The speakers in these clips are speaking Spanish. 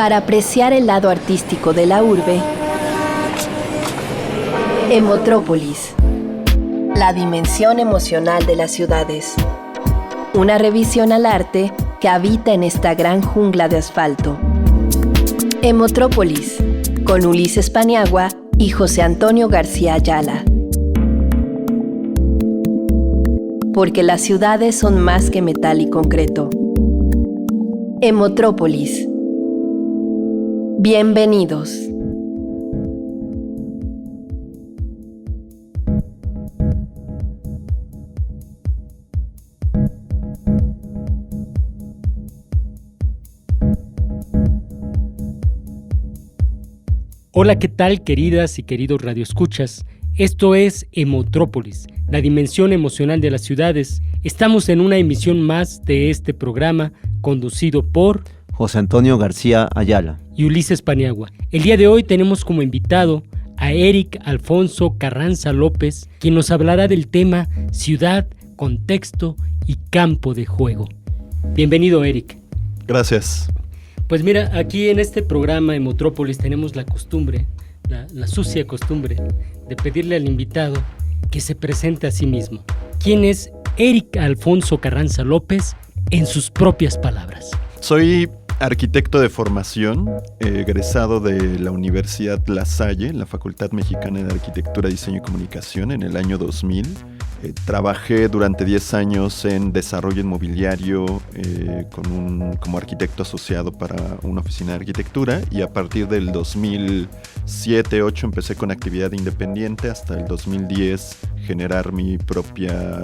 Para apreciar el lado artístico de la urbe, Emotrópolis, la dimensión emocional de las ciudades. Una revisión al arte que habita en esta gran jungla de asfalto. Emotrópolis, con Ulises Paniagua y José Antonio García Ayala. Porque las ciudades son más que metal y concreto. Emotrópolis. Bienvenidos. Hola, ¿qué tal, queridas y queridos radioescuchas? Esto es Emotrópolis, la dimensión emocional de las ciudades. Estamos en una emisión más de este programa conducido por José Antonio García Ayala y Ulises Paniagua. El día de hoy tenemos como invitado a Eric Alfonso Carranza López, quien nos hablará del tema ciudad, contexto y campo de juego. Bienvenido, Eric. Gracias. Pues mira, aquí en este programa Emotrópolis tenemos la costumbre, la sucia costumbre, de pedirle al invitado que se presente a sí mismo. ¿Quién es Eric Alfonso Carranza López en sus propias palabras? Soy arquitecto de formación, egresado de la Universidad La Salle, la Facultad Mexicana de Arquitectura, Diseño y Comunicación en el año 2000. Trabajé durante 10 años en desarrollo inmobiliario como arquitecto asociado para una oficina de arquitectura, y a partir del 2007-2008 empecé con actividad independiente hasta el 2010 generar mi propia,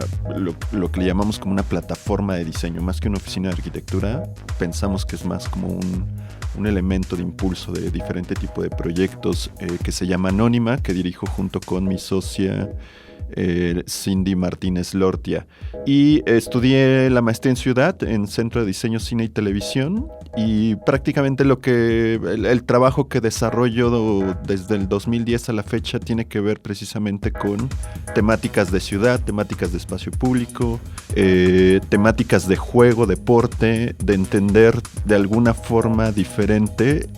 lo que le llamamos como una plataforma de diseño. Más que una oficina de arquitectura, pensamos que es más como un elemento de impulso de diferente tipo de proyectos que se llama Anónima, que dirijo junto con mi socia Cindy Martínez Lortia, y estudié la maestría en Ciudad, en Centro de Diseño, Cine y Televisión, y prácticamente el trabajo que desarrollo desde el 2010 a la fecha tiene que ver precisamente con temáticas de ciudad, temáticas de espacio público, temáticas de juego, deporte, de entender de alguna forma diferente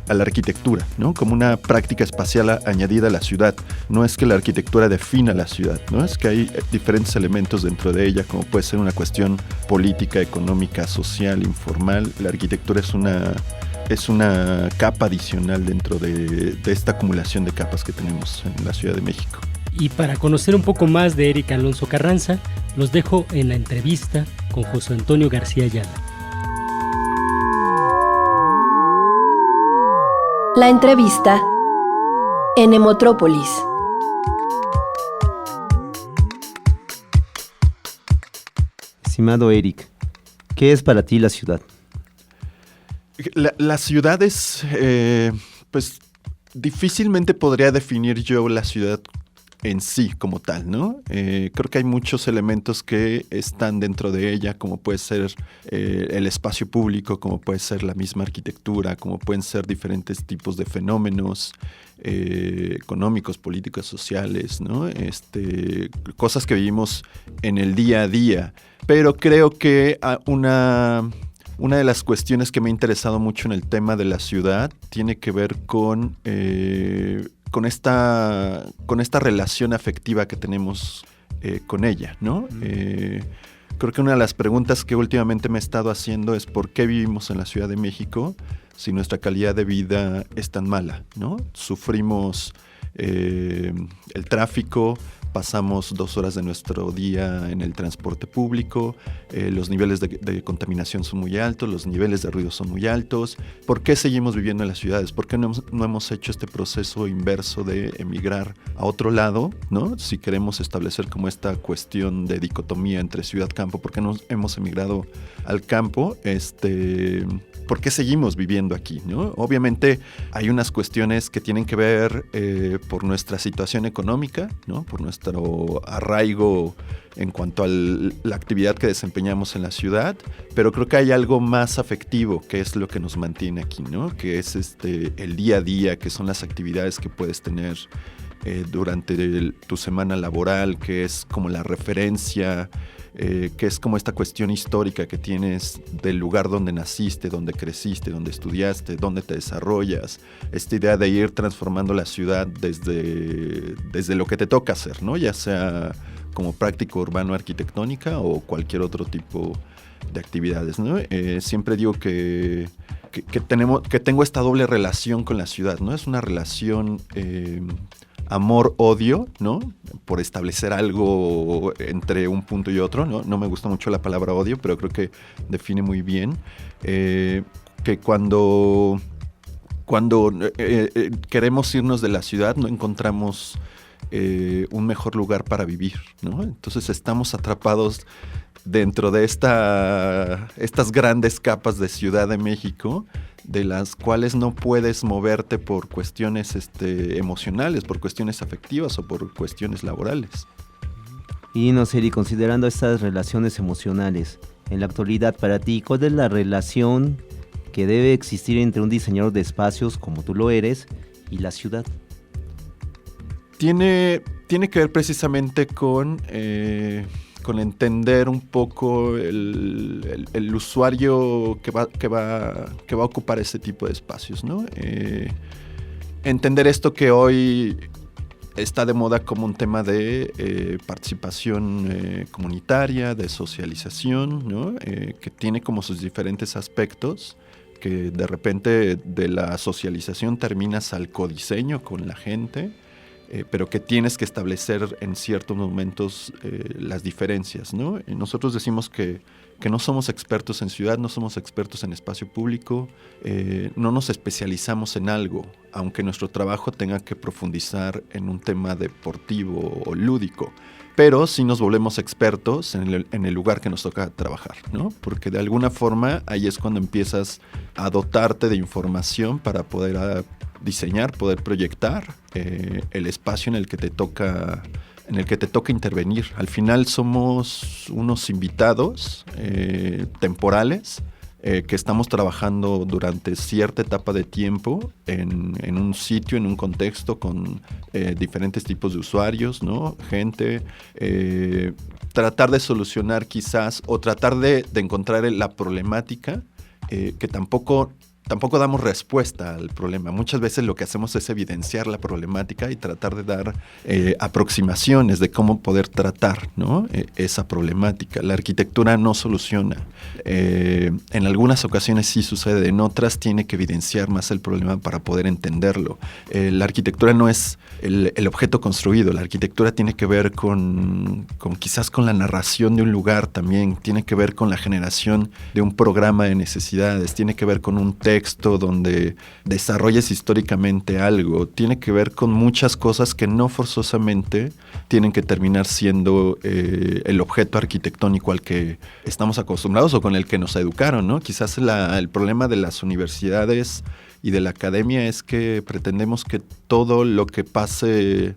a la arquitectura, ¿no? Como una práctica espacial añadida a la ciudad. No es que la arquitectura defina la ciudad, ¿no? Es que hay diferentes elementos dentro de ella, como puede ser una cuestión política, económica, social, informal. La arquitectura es una capa adicional dentro de esta acumulación de capas que tenemos en la Ciudad de México. Y para conocer un poco más de Eric Alfonso Carranza, los dejo en la entrevista con José Antonio García Ayala. La entrevista en Emotrópolis. Estimado Eric, ¿qué es para ti la ciudad? La ciudad es, pues difícilmente podría definir yo la ciudad en sí como tal, ¿no? Creo que hay muchos elementos que están dentro de ella, como puede ser el espacio público, como puede ser la misma arquitectura, como pueden ser diferentes tipos de fenómenos económicos, políticos, sociales, ¿no? Cosas que vivimos en el día a día. Pero creo que una de las cuestiones que me ha interesado mucho en el tema de la ciudad tiene que ver con esta relación afectiva que tenemos con ella, ¿no? Creo que una de las preguntas que últimamente me he estado haciendo es ¿por qué vivimos en la Ciudad de México si nuestra calidad de vida es tan mala, ¿no? Sufrimos el tráfico, pasamos 2 horas de nuestro día en el transporte público, los niveles de contaminación son muy altos, los niveles de ruido son muy altos. ¿Por qué seguimos viviendo en las ciudades? ¿Por qué no hemos hecho este proceso inverso de emigrar a otro lado, ¿no? Si queremos establecer como esta cuestión de dicotomía entre ciudad-campo, ¿por qué no hemos emigrado al campo? ¿Por qué seguimos viviendo aquí, ¿no? Obviamente hay unas cuestiones que tienen que ver por nuestra situación económica, ¿no? Por nuestro arraigo en cuanto a la actividad que desempeñamos en la ciudad, pero creo que hay algo más afectivo que es lo que nos mantiene aquí, ¿no? Que es el día a día, que son las actividades que puedes tener durante tu semana laboral, que es como la referencia que es como esta cuestión histórica que tienes del lugar donde naciste, donde creciste, donde estudiaste, donde te desarrollas, esta idea de ir transformando la ciudad desde lo que te toca hacer, ¿no? Ya sea como práctica urbano-arquitectónica o cualquier otro tipo de actividades, ¿no? Siempre digo que tengo esta doble relación con la ciudad, ¿no? Es una relación amor-odio, ¿no? Por establecer algo entre un punto y otro, ¿no? No me gusta mucho la palabra odio, pero creo que define muy bien que cuando queremos irnos de la ciudad no encontramos un mejor lugar para vivir, ¿no? Entonces estamos atrapados dentro de estas grandes capas de Ciudad de México, de las cuales no puedes moverte por cuestiones emocionales, por cuestiones afectivas o por cuestiones laborales. Y no sé, y considerando estas relaciones emocionales, en la actualidad para ti, ¿cuál es la relación que debe existir entre un diseñador de espacios, como tú lo eres, y la ciudad? Tiene que ver precisamente con entender un poco el usuario que va a ocupar ese tipo de espacios, ¿no? Entender esto que hoy está de moda como un tema de participación comunitaria, de socialización, ¿no? Que tiene como sus diferentes aspectos, que de repente de la socialización terminas al codiseño con la gente, pero que tienes que establecer en ciertos momentos las diferencias, ¿no? Nosotros decimos que no somos expertos en ciudad, no somos expertos en espacio público, no nos especializamos en algo, aunque nuestro trabajo tenga que profundizar en un tema deportivo o lúdico, pero sí nos volvemos expertos en el lugar que nos toca trabajar, ¿no? Porque de alguna forma ahí es cuando empiezas a dotarte de información para poder diseñar, poder proyectar el espacio en el que te toca intervenir. Al final somos unos invitados temporales que estamos trabajando durante cierta etapa de tiempo en un sitio, en un contexto con diferentes tipos de usuarios, ¿no? Gente, tratar de solucionar quizás o tratar de encontrar la problemática que tampoco damos respuesta al problema. Muchas veces lo que hacemos es evidenciar la problemática y tratar de dar aproximaciones de cómo poder tratar, ¿no? Esa problemática. La arquitectura no soluciona. En algunas ocasiones sí sucede, en otras tiene que evidenciar más el problema para poder entenderlo. La arquitectura no es el objeto construido. La arquitectura tiene que ver quizás con la narración de un lugar también, tiene que ver con la generación de un programa de necesidades, tiene que ver con un texto donde desarrolles históricamente algo, tiene que ver con muchas cosas que no forzosamente tienen que terminar siendo el objeto arquitectónico al que estamos acostumbrados o con el que nos educaron, ¿no? Quizás el problema de las universidades y de la academia es que pretendemos que todo lo que pase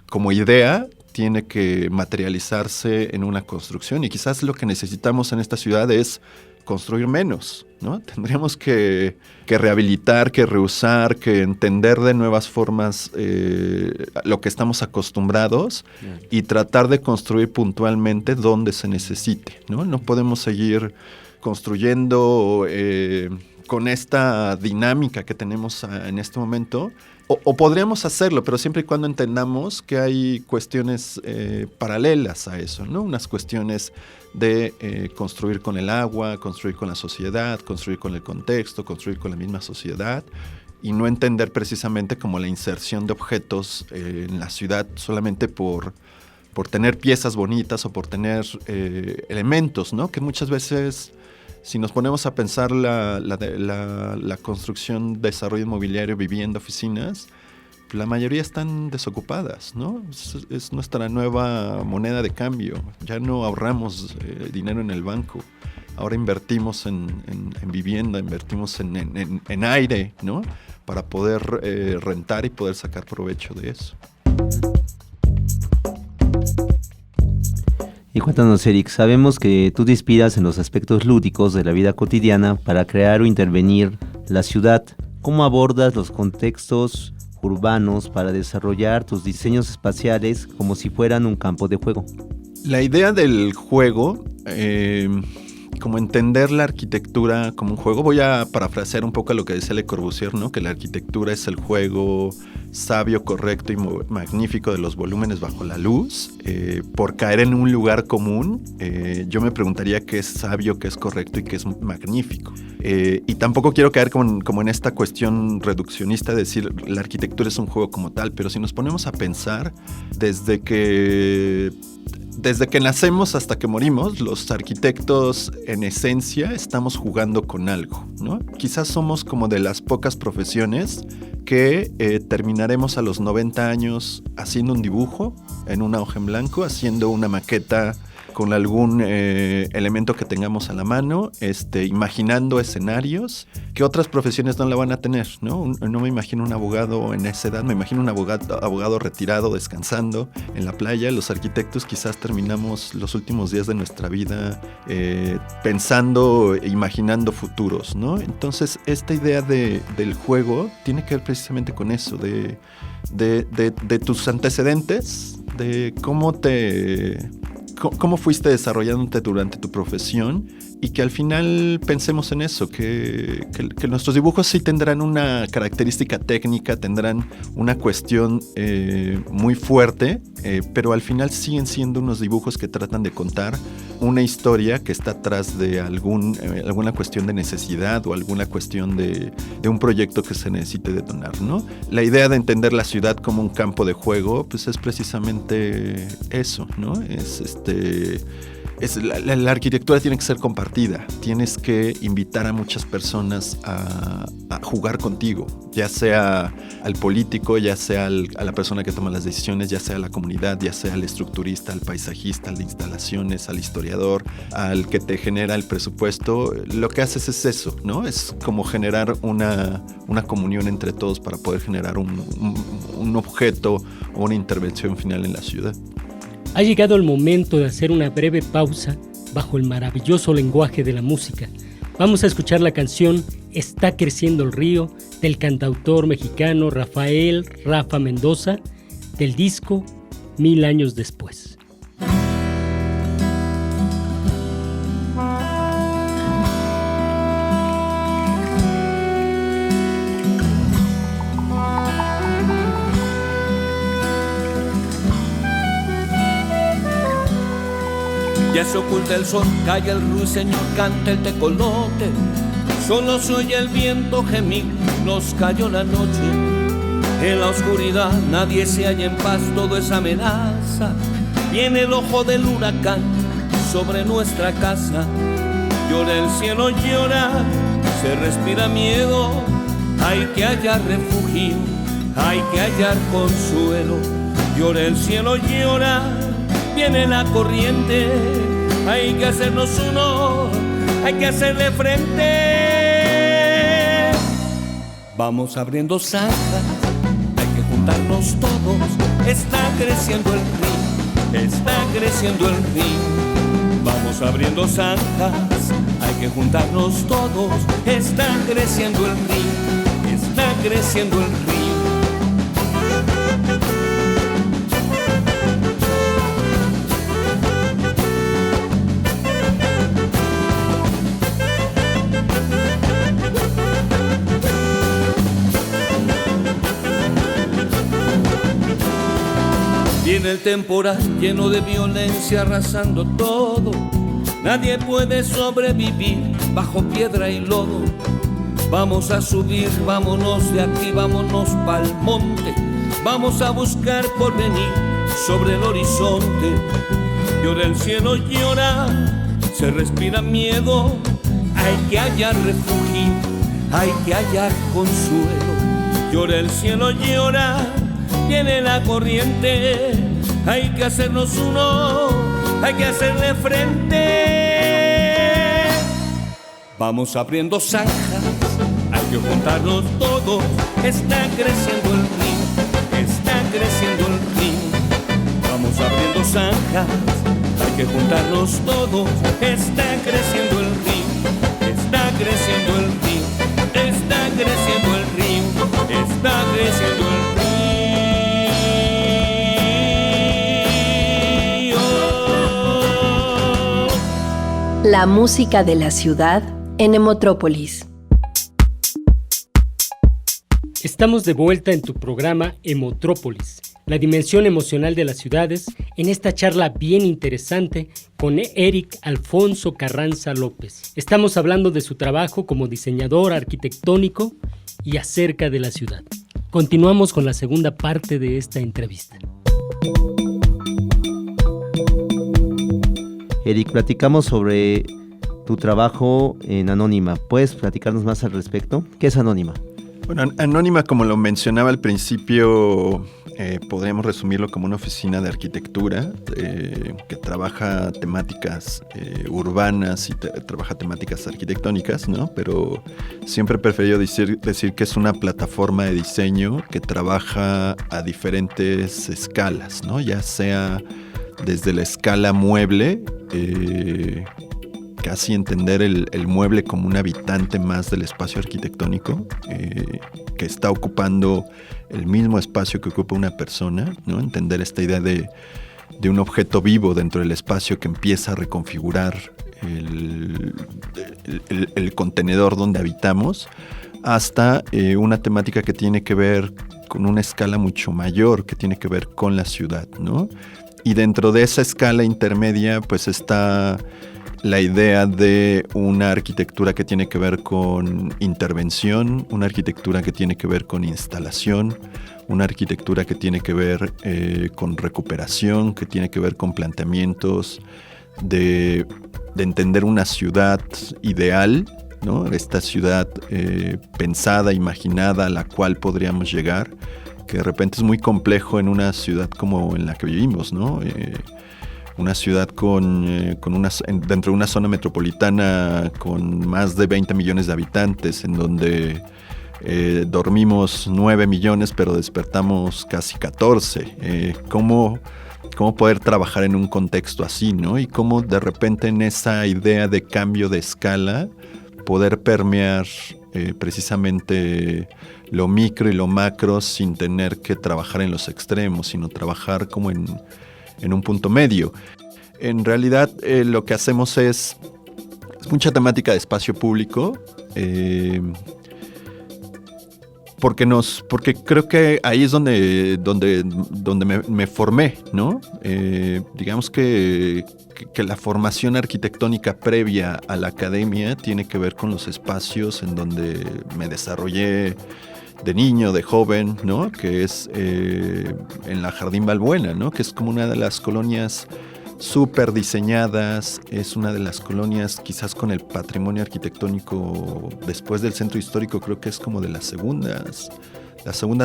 como idea tiene que materializarse en una construcción, y quizás lo que necesitamos en esta ciudad es construir menos, ¿no? Tendríamos que rehabilitar, que reusar, que entender de nuevas formas lo que estamos acostumbrados y tratar de construir puntualmente donde se necesite, ¿no? No podemos seguir construyendo con esta dinámica que tenemos en este momento. O podríamos hacerlo, pero siempre y cuando entendamos que hay cuestiones paralelas a eso, ¿no? Unas cuestiones de construir con el agua, construir con la sociedad, construir con el contexto, construir con la misma sociedad, y no entender precisamente como la inserción de objetos en la ciudad solamente por tener piezas bonitas o por tener elementos, ¿no? Que muchas veces, si nos ponemos a pensar la construcción, desarrollo inmobiliario, vivienda, oficinas, la mayoría están desocupadas, ¿no? Es nuestra nueva moneda de cambio. Ya no ahorramos dinero en el banco. Ahora invertimos en vivienda, invertimos en aire, ¿no? Para poder rentar y poder sacar provecho de eso. Y cuéntanos, Eric, sabemos que tú te inspiras en los aspectos lúdicos de la vida cotidiana para crear o intervenir la ciudad. ¿Cómo abordas los contextos urbanos para desarrollar tus diseños espaciales como si fueran un campo de juego? La idea del juego, como entender la arquitectura como un juego, voy a parafrasear un poco lo que decía Le Corbusier, ¿no? Que la arquitectura es el juego sabio, correcto y magnífico de los volúmenes bajo la luz. Por caer en un lugar común, yo me preguntaría qué es sabio, qué es correcto y qué es magnífico. Y tampoco quiero caer como en esta cuestión reduccionista de decir la arquitectura es un juego como tal, pero si nos ponemos a pensar, desde que nacemos hasta que morimos, los arquitectos en esencia estamos jugando con algo, ¿no? Quizás somos como de las pocas profesiones que terminaremos a los 90 años haciendo un dibujo en una hoja en blanco, haciendo una maqueta con algún elemento que tengamos a la mano, imaginando escenarios que otras profesiones no la van a tener, ¿no? No me imagino un abogado en esa edad, me imagino un abogado retirado, descansando en la playa. Los arquitectos quizás terminamos los últimos días de nuestra vida pensando e imaginando futuros, ¿no? Entonces, esta idea del juego tiene que ver precisamente con eso, de tus antecedentes, de cómo fuiste desarrollándote durante tu profesión y que al final pensemos en eso, que nuestros dibujos sí tendrán una característica técnica, tendrán una cuestión muy fuerte, pero al final siguen siendo unos dibujos que tratan de contar una historia que está atrás de alguna cuestión de necesidad o alguna cuestión de un proyecto que se necesite detonar, ¿no? La idea de entender la ciudad como un campo de juego, pues es precisamente eso, ¿no? La arquitectura tiene que ser compartida, tienes que invitar a muchas personas a jugar contigo, ya sea al político, ya sea a la persona que toma las decisiones, ya sea a la comunidad, ya sea al estructurista, al paisajista, al de instalaciones, al historiador, al que te genera el presupuesto. Lo que haces es eso, ¿no? Es como generar una comunión entre todos para poder generar un objeto o una intervención final en la ciudad. Ha llegado el momento de hacer una breve pausa bajo el maravilloso lenguaje de la música. Vamos a escuchar la canción Está creciendo el río del cantautor mexicano Rafa Mendoza, del disco 1000 años después. Ya se oculta el sol, calla el ruiseñor, canta el tecolote. Solo se oye el viento gemir, nos cayó la noche. En la oscuridad nadie se halla en paz, todo es amenaza. Viene el ojo del huracán sobre nuestra casa. Llora el cielo, llora, se respira miedo. Hay que hallar refugio, hay que hallar consuelo. Llora el cielo, llora, viene la corriente. Hay que hacernos uno, hay que hacerle frente. Vamos abriendo zanjas, hay que juntarnos todos. Está creciendo el río, está creciendo el río. Vamos abriendo zanjas, hay que juntarnos todos. Está creciendo el río, está creciendo el río. Viene el temporal lleno de violencia arrasando todo. Nadie puede sobrevivir bajo piedra y lodo. Vamos a subir, vámonos de aquí, vámonos pa'l monte. Vamos a buscar porvenir sobre el horizonte. Llora el cielo, llora, se respira miedo. Hay que hallar refugio, hay que hallar consuelo. Llora el cielo, llora, viene la corriente. Hay que hacernos uno, hay que hacerle frente. Vamos abriendo zanjas, hay que juntarnos todos. Está creciendo el río, está creciendo el río. Vamos abriendo zanjas, hay que juntarnos todos. Está creciendo el río, está creciendo el río, está creciendo el río, está creciendo el río. La música de la ciudad en Emotrópolis. Estamos de vuelta en tu programa Emotrópolis, la dimensión emocional de las ciudades, en esta charla bien interesante con Eric Alfonso Carranza López. Estamos hablando de su trabajo como diseñador arquitectónico y acerca de la ciudad. Continuamos con la segunda parte de esta entrevista. Eric, platicamos sobre tu trabajo en Anónima. ¿Puedes platicarnos más al respecto? ¿Qué es Anónima? Bueno, Anónima, como lo mencionaba al principio, podríamos resumirlo como una oficina de arquitectura que trabaja temáticas urbanas y trabaja temáticas arquitectónicas, ¿no? Pero siempre he preferido decir que es una plataforma de diseño que trabaja a diferentes escalas, ¿no? Ya sea desde la escala mueble, casi entender el mueble como un habitante más del espacio arquitectónico, que está ocupando el mismo espacio que ocupa una persona, ¿no? Entender esta idea de un objeto vivo dentro del espacio que empieza a reconfigurar el contenedor donde habitamos, hasta una temática que tiene que ver con una escala mucho mayor, que tiene que ver con la ciudad, ¿no? Y dentro de esa escala intermedia, pues está la idea de una arquitectura que tiene que ver con intervención, una arquitectura que tiene que ver con instalación, una arquitectura que tiene que ver con recuperación, que tiene que ver con planteamientos de entender una ciudad ideal, ¿no? Esta ciudad pensada, imaginada, a la cual podríamos llegar, que de repente es muy complejo en una ciudad como en la que vivimos, ¿no? Una ciudad dentro de una zona metropolitana con más de 20 millones de habitantes, en donde dormimos 9 millones, pero despertamos casi 14. ¿Cómo poder trabajar en un contexto así, ¿no? Y cómo de repente en esa idea de cambio de escala poder permear precisamente lo micro y lo macro sin tener que trabajar en los extremos, sino trabajar como en un punto medio. En realidad lo que hacemos es mucha temática de espacio público, porque creo que ahí es donde me formé, ¿no? Digamos que la formación arquitectónica previa a la academia tiene que ver con los espacios en donde me desarrollé de niño, de joven, ¿no? Que es en la Jardín Balbuena, ¿no? Que es como una de las colonias súper diseñadas, es una de las colonias quizás con el patrimonio arquitectónico después del centro histórico, creo que es como de las segundas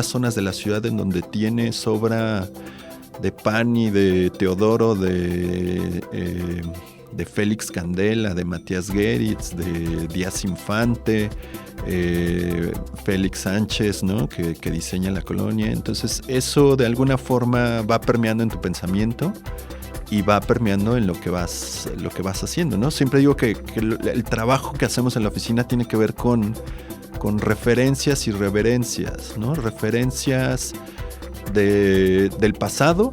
zonas de la ciudad en donde tiene obra de Pani, de Teodoro, de Félix Candela, de Matías Geritz, de Díaz Infante, Félix Sánchez, ¿no? que diseña la colonia. Entonces eso de alguna forma va permeando en tu pensamiento y va permeando en lo que vas haciendo, ¿no? Siempre digo que el trabajo que hacemos en la oficina tiene que ver con referencias y reverencias, ¿no? Referencias del pasado,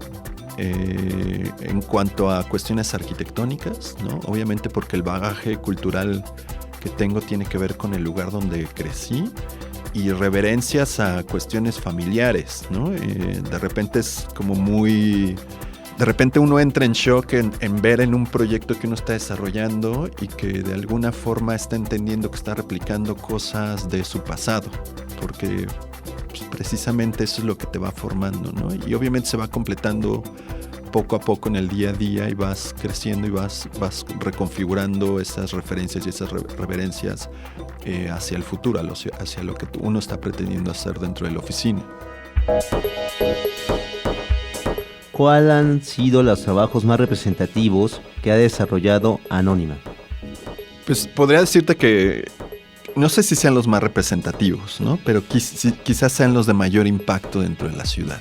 en cuanto a cuestiones arquitectónicas, ¿no? Obviamente porque el bagaje cultural que tengo tiene que ver con el lugar donde crecí, y reverencias a cuestiones familiares, ¿no? De repente es como de repente uno entra en shock en ver en un proyecto que uno está desarrollando y que de alguna forma está entendiendo que está replicando cosas de su pasado, porque pues, precisamente eso es lo que te va formando, ¿no? Y obviamente se va completando poco a poco en el día a día y vas creciendo y vas reconfigurando esas referencias y esas reverencias hacia el futuro, hacia lo que uno está pretendiendo hacer dentro de la oficina. ¿Cuáles han sido los trabajos más representativos que ha desarrollado Anónima? Pues podría decirte que no sé si sean los más representativos, ¿no? Pero quizás sean los de mayor impacto dentro de la ciudad.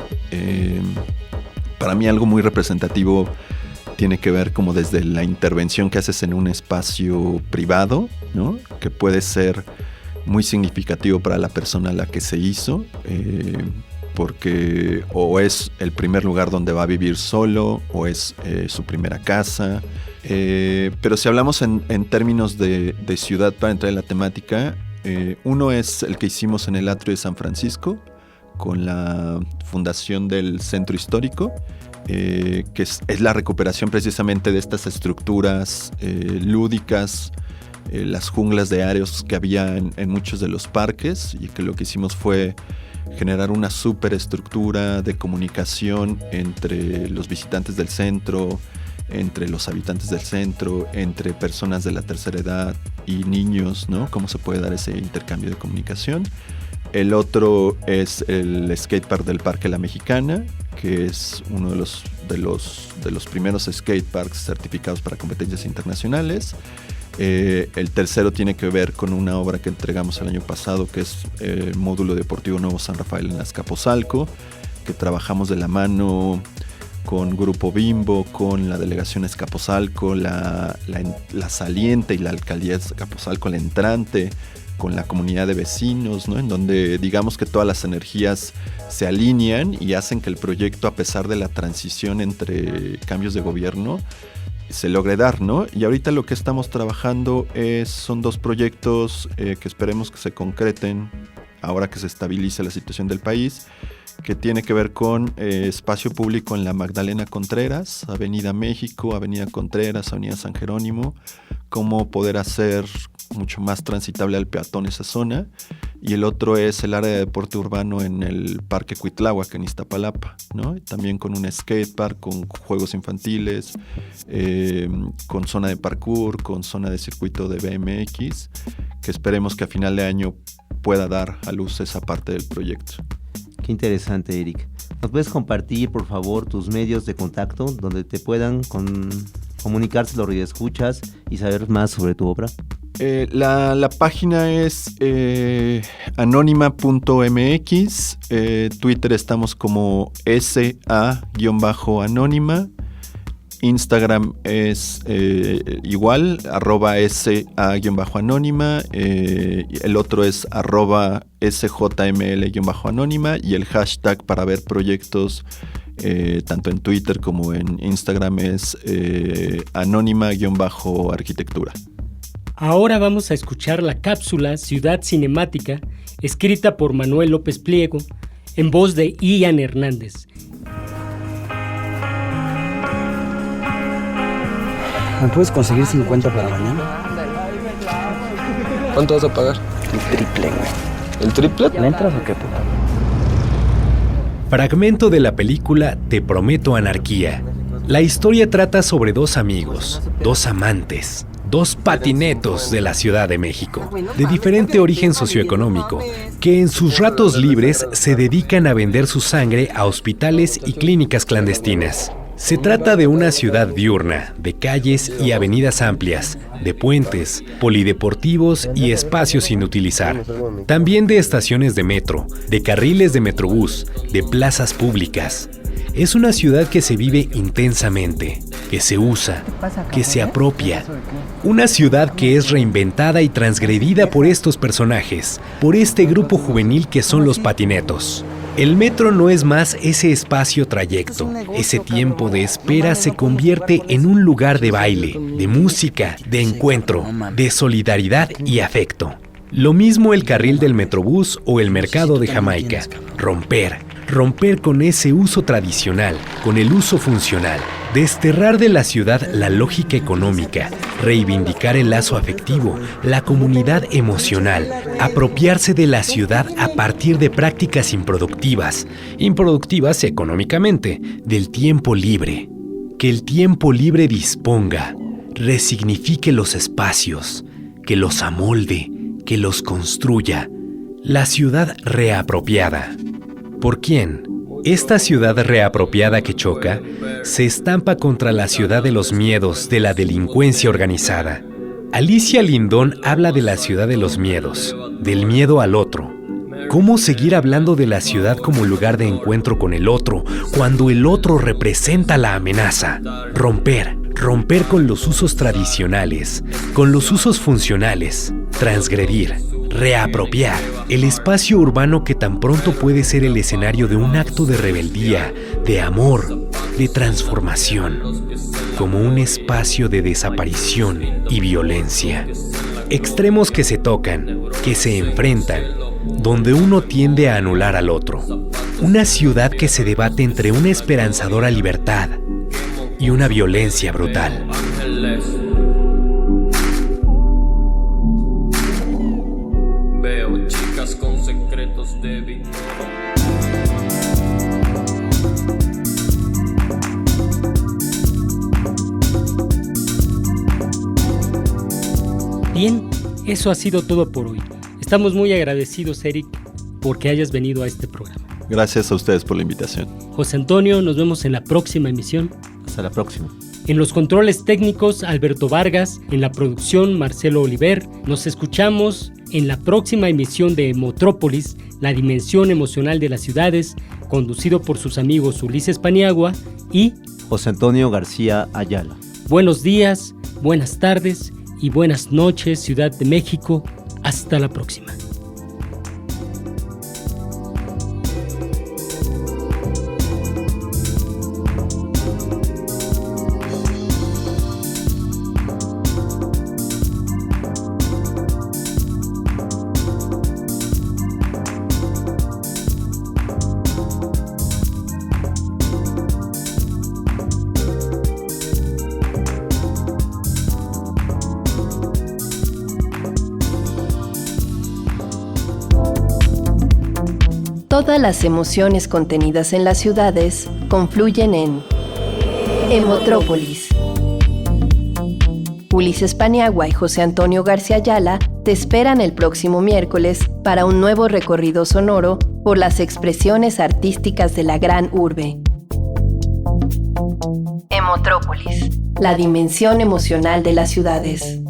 Para mí algo muy representativo tiene que ver como desde la intervención que haces en un espacio privado, ¿no? Que puede ser muy significativo para la persona a la que se hizo, porque o es el primer lugar donde va a vivir solo, o es su primera casa, Pero si hablamos en términos de ciudad, para entrar en la temática, uno es el que hicimos en el atrio de San Francisco, con la fundación del Centro Histórico, que es la recuperación precisamente de estas estructuras lúdicas, las junglas de aéreos que había en muchos de los parques, y que lo que hicimos fue generar una superestructura de comunicación entre los visitantes del centro, entre los habitantes del centro, entre personas de la tercera edad y niños, ¿no? ¿Cómo se puede dar ese intercambio de comunicación? El otro es el skatepark del Parque La Mexicana, que es uno de los primeros skateparks certificados para competencias internacionales. El tercero tiene que ver con una obra que entregamos el año pasado, que es el Módulo Deportivo Nuevo San Rafael en Azcapotzalco, que trabajamos de la mano con Grupo Bimbo, con la Delegación Azcapotzalco, la saliente y la Alcaldía de Azcapotzalco, la entrante, con la comunidad de vecinos, ¿no? En donde digamos que todas las energías se alinean y hacen que el proyecto, a pesar de la transición entre cambios de gobierno, se logre dar, ¿no? Y ahorita lo que estamos trabajando son 2 proyectos que esperemos que se concreten ahora que se estabilice la situación del país, que tiene que ver con espacio público en la Magdalena Contreras, Avenida México, Avenida Contreras, Avenida San Jerónimo, cómo poder hacer mucho más transitable al peatón esa zona. Y el otro es el área de deporte urbano en el Parque Cuitláhuac, en Iztapalapa, ¿no? También con un skatepark, con juegos infantiles, con zona de parkour, con zona de circuito de BMX, que esperemos que a final de año pueda dar a luz esa parte del proyecto. Qué interesante, Eric. ¿Nos puedes compartir, por favor, tus medios de contacto donde te puedan comunicarse los radioescuchas y saber más sobre tu obra? La página es anónima.mx, Twitter estamos como SA-anónima, Instagram es igual, @SA-anónima, el otro es @SJML-anónima, y el hashtag para ver proyectos tanto en Twitter como en Instagram es anónima-arquitectura. Ahora vamos a escuchar la cápsula Ciudad Cinemática, escrita por Manuel López Pliego, en voz de Ian Hernández. ¿Me puedes conseguir 50 para mañana? ¿Cuánto vas a pagar? El triple, güey. ¿El triple? ¿Le entras o qué, puta? Fragmento de la película Te Prometo Anarquía. La historia trata sobre 2 amigos, 2 amantes, 2 patinetos de la Ciudad de México, de diferente origen socioeconómico, que en sus ratos libres se dedican a vender su sangre a hospitales y clínicas clandestinas. Se trata de una ciudad diurna, de calles y avenidas amplias, de puentes, polideportivos y espacios sin utilizar. También de estaciones de metro, de carriles de metrobús, de plazas públicas. Es una ciudad que se vive intensamente, que se usa, que se apropia. Una ciudad que es reinventada y transgredida por estos personajes, por este grupo juvenil que son los patinetos. El metro no es más ese espacio-trayecto. Ese tiempo de espera se convierte en un lugar de baile, de música, de encuentro, de solidaridad y afecto. Lo mismo el carril del Metrobús o el mercado de Jamaica. Romper con ese uso tradicional, con el uso funcional. Desterrar de la ciudad la lógica económica, reivindicar el lazo afectivo, la comunidad emocional, apropiarse de la ciudad a partir de prácticas improductivas económicamente, del tiempo libre. Que el tiempo libre disponga, resignifique los espacios, que los amolde, que los construya. La ciudad reapropiada. ¿Por quién? Esta ciudad reapropiada que choca se estampa contra la ciudad de los miedos, de la delincuencia organizada. Alicia Lindón habla de la ciudad de los miedos, del miedo al otro. ¿Cómo seguir hablando de la ciudad como lugar de encuentro con el otro, cuando el otro representa la amenaza? Romper con los usos tradicionales, con los usos funcionales, transgredir, reapropiar. El espacio urbano que tan pronto puede ser el escenario de un acto de rebeldía, de amor, de transformación, como un espacio de desaparición y violencia. Extremos que se tocan, que se enfrentan, donde uno tiende a anular al otro. Una ciudad que se debate entre una esperanzadora libertad y una violencia brutal. Veo chicas con secretos de vida. Bien, eso ha sido todo por hoy. Estamos muy agradecidos, Eric, porque hayas venido a este programa. Gracias a ustedes por la invitación. José Antonio, nos vemos en la próxima emisión. Hasta la próxima. En los controles técnicos, Alberto Vargas. En la producción, Marcelo Oliver. Nos escuchamos en la próxima emisión de Metrópolis, la dimensión emocional de las ciudades, conducido por sus amigos Ulises Paniagua y José Antonio García Ayala. buenos días, buenas tardes y buenas noches, Ciudad de México. Hasta la próxima. Todas las emociones contenidas en las ciudades confluyen en Metrópolis. Ulises Paniagua y José Antonio García Ayala te esperan el próximo miércoles para un nuevo recorrido sonoro por las expresiones artísticas de la gran urbe. Metrópolis, la dimensión emocional de las ciudades.